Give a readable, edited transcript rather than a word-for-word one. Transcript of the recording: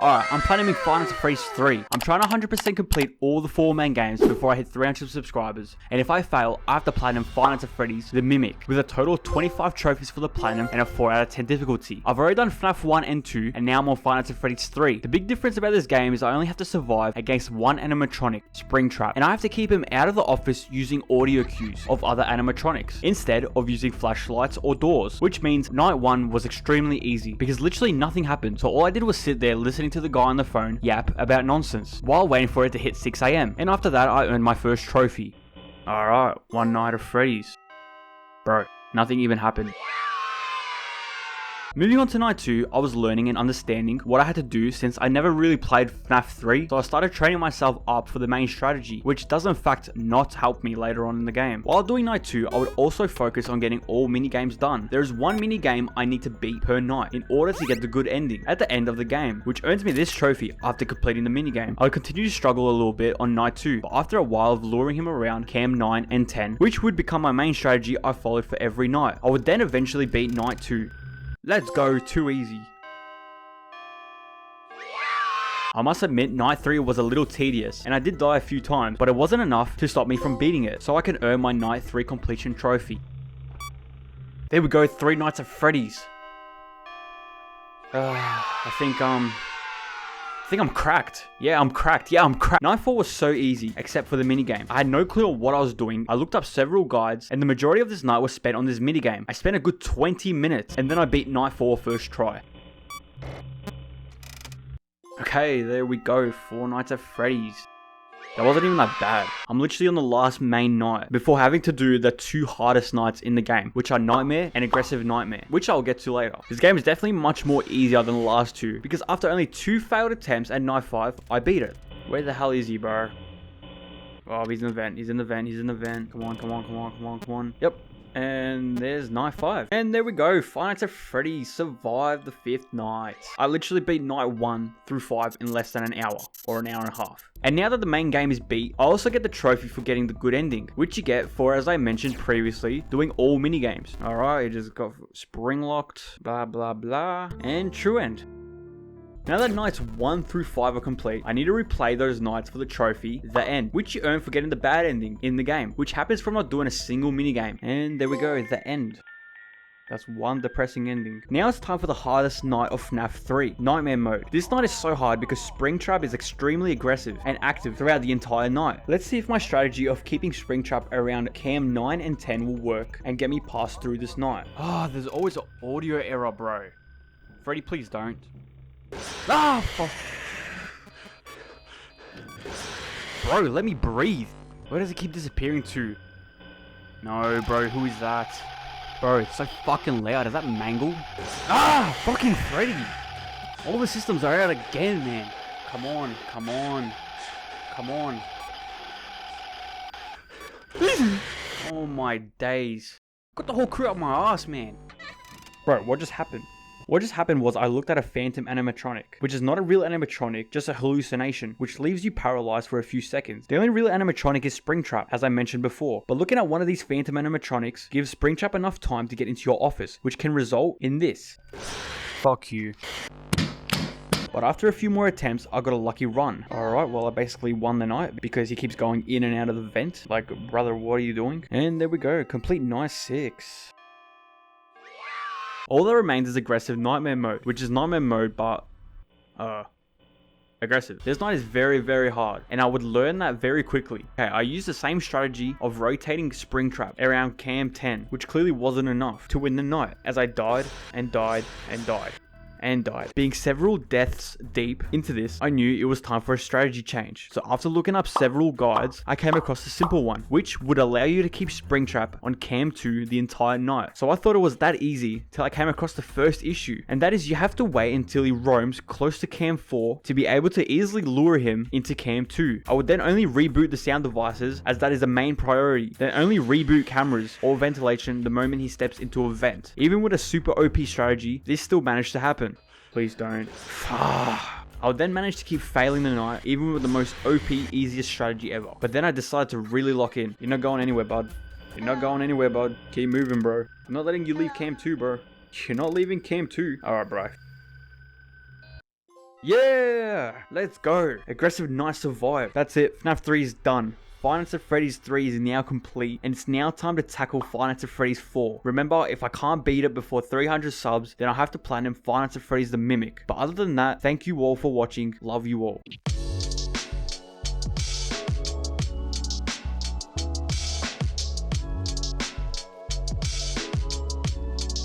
Alright, I'm planning Five Nights at Freddy's 3. I'm trying to 100% complete all the 4 main games before I hit 300 subscribers. And if I fail, I have to platinum Five Nights at Freddy's The Mimic, with a total of 25 trophies for the platinum and a 4 out of 10 difficulty. I've already done FNAF 1 and 2, and now I'm on Five Nights at Freddy's 3. The big difference about this game is I only have to survive against one animatronic, Springtrap, and I have to keep him out of the office using audio cues of other animatronics, instead of using flashlights or doors, which means night 1 was extremely easy, because literally nothing happened, so all I did was sit there listening to the guy on the phone yap about nonsense while waiting for it to hit 6 AM, and after that I earned my first trophy. Alright, one night of Freddy's. Bro, nothing even happened. Moving on to night 2, I was learning and understanding what I had to do since I never really played FNAF 3, so I started training myself up for the main strategy, which does in fact not help me later on in the game. While doing night 2, I would also focus on getting all minigames done. There is one minigame I need to beat per night in order to get the good ending at the end of the game, which earns me this trophy after completing the minigame. I would continue to struggle a little bit on night 2, but after a while of luring him around Cam 9 and 10, which would become my main strategy I followed for every night, I would then eventually beat night 2. Let's go, too easy. I must admit, night 3 was a little tedious, and I did die a few times, but it wasn't enough to stop me from beating it, so I can earn my night 3 completion trophy. There we go, 3 nights at Freddy's. I think I'm cracked. Yeah, I'm cracked. Night 4 was so easy, except for the minigame. I had no clue on what I was doing. I looked up several guides, and the majority of this night was spent on this minigame. I spent a good 20 minutes, and then I beat night 4 first try. Okay, there we go, 4 nights at Freddy's. That wasn't even that bad. I'm literally on the last main night before having to do the 2 hardest nights in the game, which are Nightmare and Aggressive Nightmare, which I'll get to later. This game is definitely much more easier than the last 2, because after only 2 failed attempts at night 5, I beat it. Where the hell is he, bro? Oh, he's in the vent, he's in the vent. Come on. Yep. And there's night 5. And there we go, Five Nights at Freddy's survived the 5th night. I literally beat night 1 through 5 in less than an hour, or an hour and a half. And now that the main game is beat, I also get the trophy for getting the good ending, which you get for, as I mentioned previously, doing all minigames. Alright, you just got spring locked, blah blah blah, and true end. Now that nights 1 through 5 are complete, I need to replay those nights for the trophy, The End, which you earn for getting the bad ending in the game, which happens from not doing a single minigame. And there we go, The End. That's one depressing ending. Now it's time for the hardest night of FNAF 3, Nightmare Mode. This night is so hard because Springtrap is extremely aggressive and active throughout the entire night. Let's see if my strategy of keeping Springtrap around Cam 9 and 10 will work and get me past through this night. There's always an audio error, bro. Freddy, please don't. Fuck. Bro, let me breathe. Where does it keep disappearing to? No, bro, who is that? Bro, it's so fucking loud. Is that Mangle? Fucking Freddy. All the systems are out again, man. Come on. Oh my days. Got the whole crew up my ass, man. Bro, what just happened? What just happened was I looked at a phantom animatronic, which is not a real animatronic, just a hallucination, which leaves you paralyzed for a few seconds. The only real animatronic is Springtrap, as I mentioned before, but looking at one of these phantom animatronics gives Springtrap enough time to get into your office, which can result in this. Fuck you. But after a few more attempts, I got a lucky run. Alright, well I basically won the night because he keeps going in and out of the vent. Like, brother, what are you doing? And there we go, complete night 6. All that remains is Aggressive Nightmare Mode, which is Nightmare Mode, but aggressive. This night is very, very hard, and I would learn that very quickly. Okay, I used the same strategy of rotating Springtrap around Cam 10, which clearly wasn't enough to win the night, as I died. Being several deaths deep into this, I knew it was time for a strategy change. So after looking up several guides, I came across a simple one, which would allow you to keep Springtrap on Cam 2 the entire night. So I thought it was that easy till I came across the first issue, and that is you have to wait until he roams close to Cam 4 to be able to easily lure him into Cam 2. I would then only reboot the sound devices, as that is the main priority. Then only reboot cameras or ventilation the moment he steps into a vent. Even with a super OP strategy, this still managed to happen. Please don't. I would then manage to keep failing the night, even with the most OP, easiest strategy ever. But then I decided to really lock in. You're not going anywhere, bud. Keep moving, bro. I'm not letting you leave Cam 2, bro. You're not leaving Cam 2. Alright, bro. Yeah, let's go. Aggressive Night survived. That's it. FNAF 3 is done. Five Nights at Freddy's 3 is now complete, and it's now time to tackle Five Nights at Freddy's 4. Remember, if I can't beat it before 300 subs, then I'll have to platinum Five Nights at Freddy's the Mimic. But other than that, thank you all for watching. Love you all.